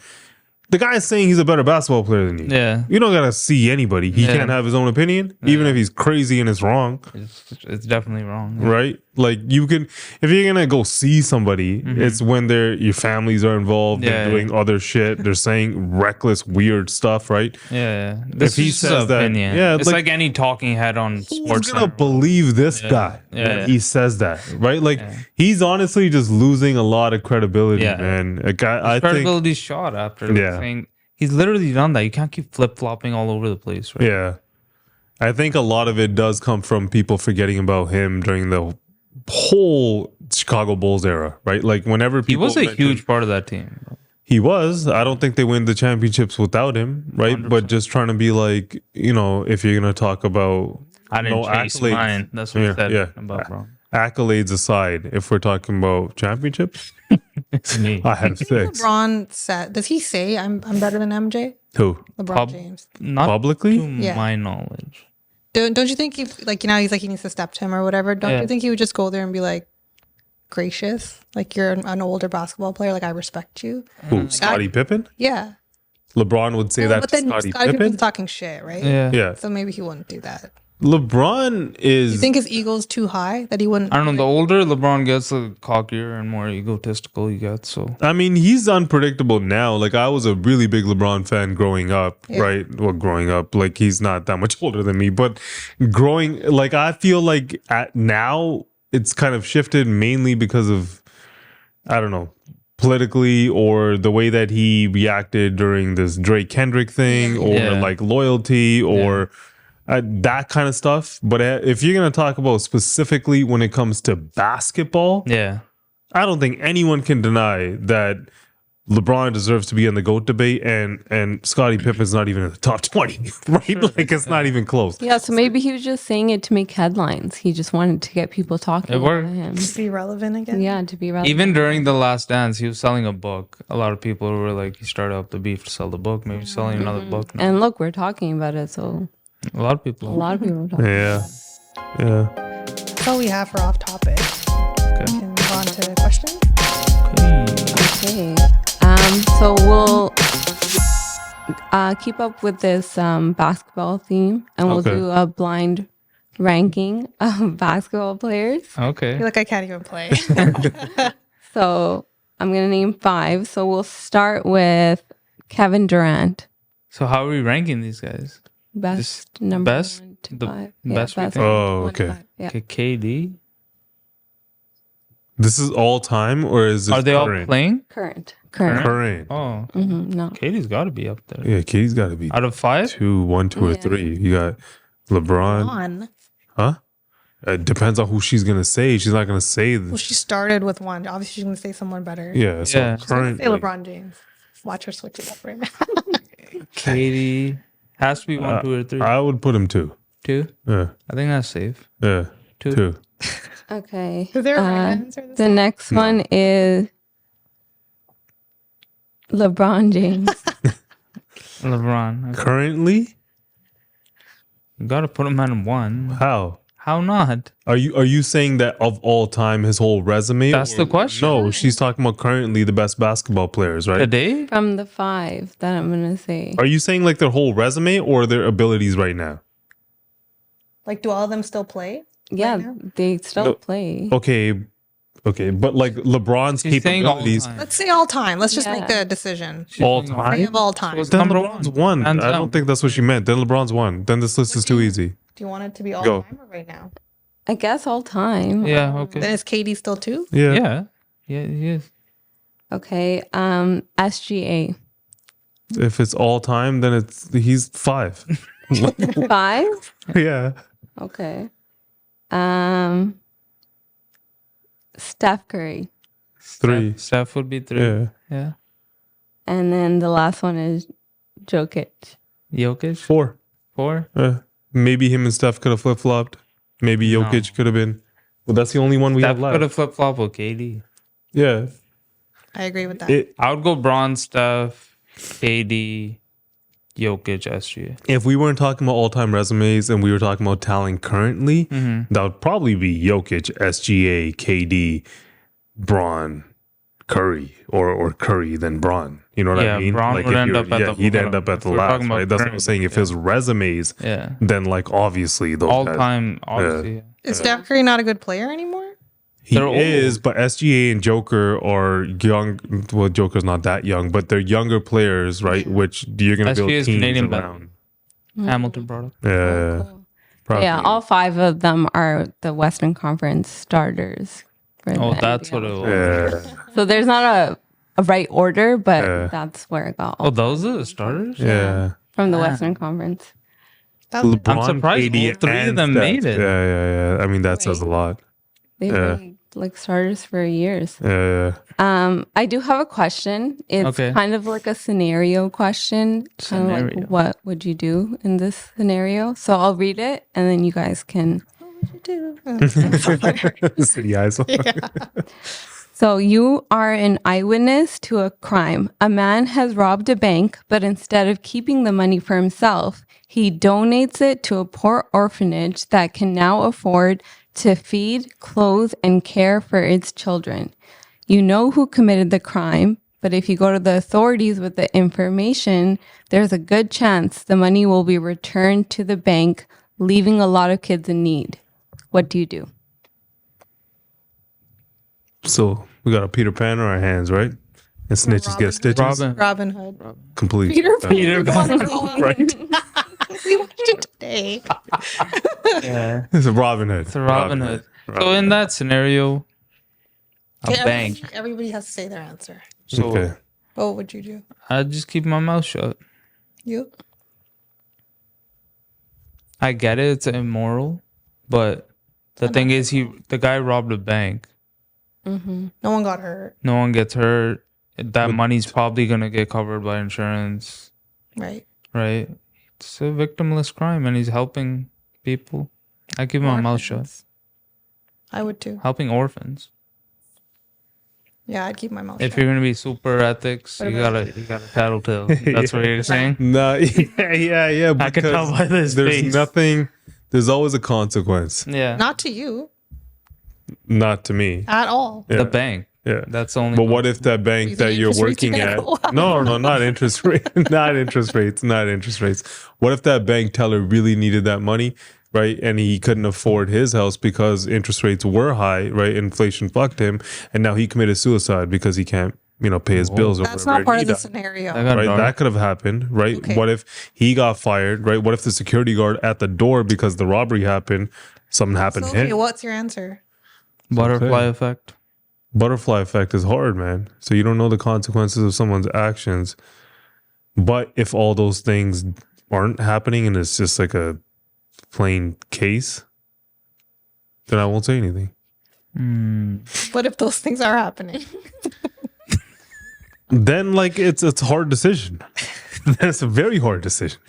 [SPEAKER 2] the guy is saying he's a better basketball player than you.
[SPEAKER 3] Yeah.
[SPEAKER 2] You don't got to see anybody. He can't have his own opinion, even if he's crazy and it's wrong.
[SPEAKER 3] It's definitely wrong.
[SPEAKER 2] Right? Like, you can, if you're going to go see somebody, it's when your families are involved, they're doing other shit, they're saying reckless, weird stuff, right?
[SPEAKER 3] Yeah. This is his opinion. It's like any talking head on sports.
[SPEAKER 2] Who's going to believe this guy when he says that, right? Like, he's honestly just losing a lot of credibility, man. I think
[SPEAKER 3] credibility's shot after saying, he's literally done that. You can't keep flip-flopping all over the place, right?
[SPEAKER 2] Yeah. I think a lot of it does come from people forgetting about him during the whole Chicago Bulls era, right? Like, whenever people...
[SPEAKER 3] He was a huge part of that team.
[SPEAKER 2] He was. I don't think they win the championships without him, right? 100%. But just trying to be like, if you're going to talk about...
[SPEAKER 3] I didn't chase mine. That's what he said about Bron.
[SPEAKER 2] Accolades aside, if we're talking about championships,
[SPEAKER 3] it's me.
[SPEAKER 2] I have 6.
[SPEAKER 1] LeBron said, does he say I'm better than MJ?
[SPEAKER 2] Who?
[SPEAKER 1] LeBron James.
[SPEAKER 3] Not
[SPEAKER 2] publicly?
[SPEAKER 3] To my knowledge.
[SPEAKER 1] Don't you think if, like, he's like, he needs to step to him or whatever, don't you think he would just go there and be like, gracious, like, you're an older basketball player, like, I respect you?
[SPEAKER 2] Who? Like, Scottie Pippen?
[SPEAKER 1] Yeah.
[SPEAKER 2] LeBron would say that
[SPEAKER 1] but then
[SPEAKER 2] Scottie
[SPEAKER 1] Scottie
[SPEAKER 2] Pippen?
[SPEAKER 1] Pippen's talking shit, right?
[SPEAKER 2] Yeah.
[SPEAKER 1] So maybe he wouldn't do that.
[SPEAKER 2] LeBron is...
[SPEAKER 1] You think his ego's too high that he wouldn't...
[SPEAKER 3] I don't know. The older LeBron gets, the cockier and more egotistical he gets. So
[SPEAKER 2] I mean, he's unpredictable now. Like, I was a really big LeBron fan growing up, right? Well, growing up, like, he's not that much older than me, but I feel like now it's kind of shifted mainly because of, I don't know, politically, or the way that he reacted during this Drake Kendrick thing, or like loyalty, or... that kind of stuff. But if you're going to talk about specifically when it comes to basketball, I don't think anyone can deny that LeBron deserves to be in the GOAT debate, and Scottie Pippen's not even in the top 20, right? Like, it's not even close.
[SPEAKER 4] Yeah, so maybe he was just saying it to make headlines. He just wanted to get people talking about him.
[SPEAKER 1] To be relevant again?
[SPEAKER 4] Yeah, to be relevant.
[SPEAKER 3] Even during The Last Dance, he was selling a book. A lot of people were like, he started up the beef to sell the book, maybe selling another book now.
[SPEAKER 4] And look, we're talking about it, so...
[SPEAKER 3] A lot of people
[SPEAKER 4] are talking.
[SPEAKER 2] Yeah.
[SPEAKER 1] That's all we have for off topic.
[SPEAKER 3] Okay.
[SPEAKER 1] We can move on to questions.
[SPEAKER 4] Okay. So we'll keep up with this basketball theme, and we'll do a blind ranking of basketball players.
[SPEAKER 3] Okay.
[SPEAKER 1] I feel like I can't even play.
[SPEAKER 4] So I'm gonna name 5. So we'll start with Kevin Durant.
[SPEAKER 3] So how are we ranking these guys?
[SPEAKER 4] Best number 1 to 5.
[SPEAKER 3] Best.
[SPEAKER 2] Oh, okay.
[SPEAKER 4] Yeah.
[SPEAKER 3] KD.
[SPEAKER 2] This is all time, or is this
[SPEAKER 3] Are they
[SPEAKER 2] current?
[SPEAKER 3] all playing?
[SPEAKER 4] Current.
[SPEAKER 3] Oh,
[SPEAKER 4] No.
[SPEAKER 3] Katie's got to be up there.
[SPEAKER 2] Yeah, Katie's got to be
[SPEAKER 3] Out of 5?
[SPEAKER 2] 2, 1, 2, or 3. You got LeBron.
[SPEAKER 1] One.
[SPEAKER 2] Huh? It depends on who she's gonna say. She's not gonna say.
[SPEAKER 1] Well, she started with one. Obviously, she's gonna say someone better.
[SPEAKER 2] Yeah. So
[SPEAKER 3] Yeah.
[SPEAKER 1] She's gonna
[SPEAKER 2] currently,
[SPEAKER 1] say LeBron James. Watch her switch it up right now.
[SPEAKER 3] Katie has to be 1, 2, or 3.
[SPEAKER 2] I would put him 2.
[SPEAKER 3] 2?
[SPEAKER 2] Yeah.
[SPEAKER 3] I think that's safe.
[SPEAKER 2] Yeah. 2.
[SPEAKER 4] Okay.
[SPEAKER 1] Is there a right answer this
[SPEAKER 4] The
[SPEAKER 1] time?
[SPEAKER 4] next one is LeBron James.
[SPEAKER 3] LeBron. Okay.
[SPEAKER 2] Currently,
[SPEAKER 3] You got to put him at 1.
[SPEAKER 2] how?
[SPEAKER 3] How not?
[SPEAKER 2] Are you saying that of all time, his whole resume?
[SPEAKER 3] That's the question.
[SPEAKER 2] No, she's talking about currently the best basketball players, right?
[SPEAKER 3] Today?
[SPEAKER 4] From the 5 that I'm going to say.
[SPEAKER 2] Are you saying like their whole resume or their abilities right now?
[SPEAKER 1] Like, do all of them still play?
[SPEAKER 4] Yeah,
[SPEAKER 1] right now?
[SPEAKER 4] they still
[SPEAKER 2] No.
[SPEAKER 4] play.
[SPEAKER 2] Okay, but like LeBron's
[SPEAKER 3] She's saying all
[SPEAKER 2] capabilities.
[SPEAKER 3] time.
[SPEAKER 1] Let's say all time. Let's just
[SPEAKER 4] Yeah.
[SPEAKER 1] make the decision.
[SPEAKER 2] All
[SPEAKER 3] She's saying
[SPEAKER 2] time?
[SPEAKER 1] Three of all time.
[SPEAKER 3] It's
[SPEAKER 1] Do
[SPEAKER 2] Then
[SPEAKER 3] number
[SPEAKER 2] LeBron's
[SPEAKER 3] 1.
[SPEAKER 2] one.
[SPEAKER 3] Hands
[SPEAKER 2] I
[SPEAKER 3] down.
[SPEAKER 2] don't think that's what she meant. Then LeBron's one. Then this list is too easy.
[SPEAKER 1] you want it to be all
[SPEAKER 2] Go.
[SPEAKER 1] time or right now?
[SPEAKER 4] I guess all time.
[SPEAKER 3] Yeah,
[SPEAKER 1] Then
[SPEAKER 3] okay.
[SPEAKER 1] is Katie still 2?
[SPEAKER 2] Yeah.
[SPEAKER 3] Yeah. Yeah, he is.
[SPEAKER 4] Okay. SGA.
[SPEAKER 2] If it's all time, then he's 5.
[SPEAKER 4] 5?
[SPEAKER 2] Yeah.
[SPEAKER 4] Okay. Steph Curry.
[SPEAKER 2] 3.
[SPEAKER 3] Steph would be 3.
[SPEAKER 2] Yeah.
[SPEAKER 3] Yeah.
[SPEAKER 4] And then the last one is Jokic.
[SPEAKER 3] Jokic?
[SPEAKER 2] 4.
[SPEAKER 3] 4?
[SPEAKER 2] Maybe him and Steph could have flip flopped. Maybe Jokic could have been. Well, that's the only one we
[SPEAKER 3] Steph
[SPEAKER 2] have left.
[SPEAKER 3] could have flip flop with KD.
[SPEAKER 2] Yeah.
[SPEAKER 1] I agree with that.
[SPEAKER 3] I would go Braun, Steph, KD, Jokic, SGA.
[SPEAKER 2] If we weren't talking about all time resumes and we were talking about talent currently, that would probably be Jokic, SGA, KD, Braun, Curry, or Curry then Braun. You know what I mean?
[SPEAKER 3] Braun would
[SPEAKER 2] if
[SPEAKER 3] end
[SPEAKER 2] you're-
[SPEAKER 3] up at the
[SPEAKER 2] he'd end
[SPEAKER 3] bottom.
[SPEAKER 2] up at the
[SPEAKER 3] We're
[SPEAKER 2] last,
[SPEAKER 3] talking about
[SPEAKER 2] right? That's what I'm
[SPEAKER 3] current,
[SPEAKER 2] saying. If his resumes,
[SPEAKER 3] Yeah.
[SPEAKER 2] then like obviously those
[SPEAKER 3] All
[SPEAKER 2] guys,
[SPEAKER 3] time, obviously. Yeah.
[SPEAKER 1] Is Steph Curry not a good player anymore?
[SPEAKER 2] he
[SPEAKER 3] They're old.
[SPEAKER 2] is, but SGA and Joker are young. Well, Joker's not that young, but they're younger players, right? Which you're gonna build
[SPEAKER 3] SGA is
[SPEAKER 2] teams
[SPEAKER 3] Canadian
[SPEAKER 2] around.
[SPEAKER 3] Hamilton product.
[SPEAKER 2] Yeah, probably.
[SPEAKER 4] Yeah, all 5 of them are the Western Conference starters. for
[SPEAKER 3] Oh,
[SPEAKER 4] the
[SPEAKER 3] that's
[SPEAKER 4] NBA.
[SPEAKER 3] what it was.
[SPEAKER 2] Yeah,
[SPEAKER 4] So there's not a right order, but
[SPEAKER 2] Yeah.
[SPEAKER 4] that's where it got
[SPEAKER 3] Oh,
[SPEAKER 4] all
[SPEAKER 3] those are the starters?
[SPEAKER 2] yeah.
[SPEAKER 4] from the Western Conference.
[SPEAKER 2] LeBron,
[SPEAKER 3] I'm surprised
[SPEAKER 2] KD,
[SPEAKER 3] all 3 of
[SPEAKER 2] and
[SPEAKER 3] them
[SPEAKER 2] Steph.
[SPEAKER 3] made it.
[SPEAKER 2] Yeah. I mean, that says a lot.
[SPEAKER 4] They've
[SPEAKER 2] Yeah.
[SPEAKER 4] been like starters for years.
[SPEAKER 2] Yeah.
[SPEAKER 4] I do have a question. It's
[SPEAKER 3] Okay.
[SPEAKER 4] kind of like a scenario question. Kind of
[SPEAKER 3] Scenario.
[SPEAKER 4] like, what would you do in this scenario? So I'll read it, and then you guys can.
[SPEAKER 2] City eyes.
[SPEAKER 4] So you are an eyewitness to a crime. A man has robbed a bank, but instead of keeping the money for himself, he donates it to a poor orphanage that can now afford to feed, clothe, and care for its children. You know who committed the crime, but if you go to the authorities with the information, there's a good chance the money will be returned to the bank, leaving a lot of kids in need. What do you do?
[SPEAKER 2] So we got a Peter Pan in our hands, right? And snitches get stitches.
[SPEAKER 1] Robin Hood.
[SPEAKER 2] Completely.
[SPEAKER 3] Peter Pan.
[SPEAKER 2] Right.
[SPEAKER 1] We watched it today.
[SPEAKER 3] Yeah.
[SPEAKER 2] It's a Robin Hood.
[SPEAKER 3] It's a Robin Hood. So in that scenario, a bank.
[SPEAKER 1] Everybody has to say their answer.
[SPEAKER 3] So
[SPEAKER 2] Okay.
[SPEAKER 1] What would you do?
[SPEAKER 3] I'd just keep my mouth shut.
[SPEAKER 1] You?
[SPEAKER 3] I get it, it's immoral, but the thing is, the guy robbed a bank.
[SPEAKER 1] No one got hurt,
[SPEAKER 3] No one gets hurt. That money's probably gonna get covered by insurance,
[SPEAKER 1] right?
[SPEAKER 3] right? It's a victimless crime, and he's helping people. I keep my mouth shut.
[SPEAKER 1] I would too.
[SPEAKER 3] Helping orphans.
[SPEAKER 1] Yeah, I'd keep my mouth
[SPEAKER 3] If
[SPEAKER 1] shut.
[SPEAKER 3] you're gonna be super ethics, you gotta tattletale. That's what you're saying.
[SPEAKER 2] No, yeah.
[SPEAKER 3] I can tell
[SPEAKER 2] because
[SPEAKER 3] by this
[SPEAKER 2] there's
[SPEAKER 3] face.
[SPEAKER 2] nothing. There's always a consequence.
[SPEAKER 3] Yeah,
[SPEAKER 1] Not to you
[SPEAKER 2] Not to me.
[SPEAKER 1] at all.
[SPEAKER 2] Yeah.
[SPEAKER 3] the bank.
[SPEAKER 2] Yeah.
[SPEAKER 3] That's the only.
[SPEAKER 2] But what if that bank
[SPEAKER 1] You
[SPEAKER 2] that
[SPEAKER 1] think
[SPEAKER 2] you're
[SPEAKER 1] interest rates are
[SPEAKER 2] working
[SPEAKER 1] gonna
[SPEAKER 2] at?
[SPEAKER 1] go up?
[SPEAKER 2] No, not interest rate. Not interest rates. Not interest rates. What if that bank teller really needed that money, right? And he couldn't afford his house because interest rates were high, right? Inflation fucked him, and now he committed suicide because he can't, pay his bills or
[SPEAKER 1] That's
[SPEAKER 2] whatever.
[SPEAKER 1] not part
[SPEAKER 2] He
[SPEAKER 1] of the
[SPEAKER 2] died.
[SPEAKER 1] scenario.
[SPEAKER 3] I got
[SPEAKER 2] Right,
[SPEAKER 3] dark.
[SPEAKER 2] that could have happened, right?
[SPEAKER 1] Okay.
[SPEAKER 2] What if he got fired, right? What if the security guard at the door because the robbery happened, something happened
[SPEAKER 1] So,
[SPEAKER 2] to him?
[SPEAKER 1] okay, what's your answer?
[SPEAKER 3] Butterfly effect.
[SPEAKER 2] butterfly effect is hard, man. So you don't know the consequences of someone's actions. But if all those things aren't happening and it's just like a plain case, then I won't say anything.
[SPEAKER 1] What if those things are happening?
[SPEAKER 2] Then like it's a hard decision. That's a very hard decision.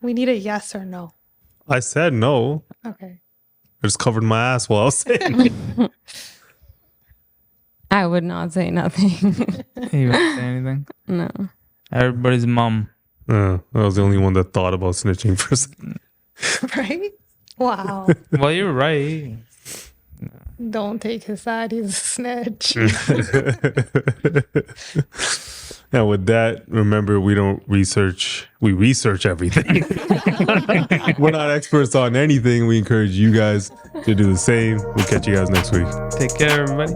[SPEAKER 1] We need a yes or no.
[SPEAKER 2] I said no.
[SPEAKER 1] Okay.
[SPEAKER 2] I just covered my ass while I was saying it.
[SPEAKER 4] I would not say nothing.
[SPEAKER 3] You won't say anything?
[SPEAKER 4] No.
[SPEAKER 3] Everybody's mom.
[SPEAKER 2] I was the only one that thought about snitching for a second.
[SPEAKER 1] Right? Wow.
[SPEAKER 3] Well, you're right.
[SPEAKER 1] Don't take his side. He's a snitch.
[SPEAKER 2] Now, with that, remember, we research everything. We're not experts on anything. We encourage you guys to do the same. We'll catch you guys next week.
[SPEAKER 3] Take care, everybody.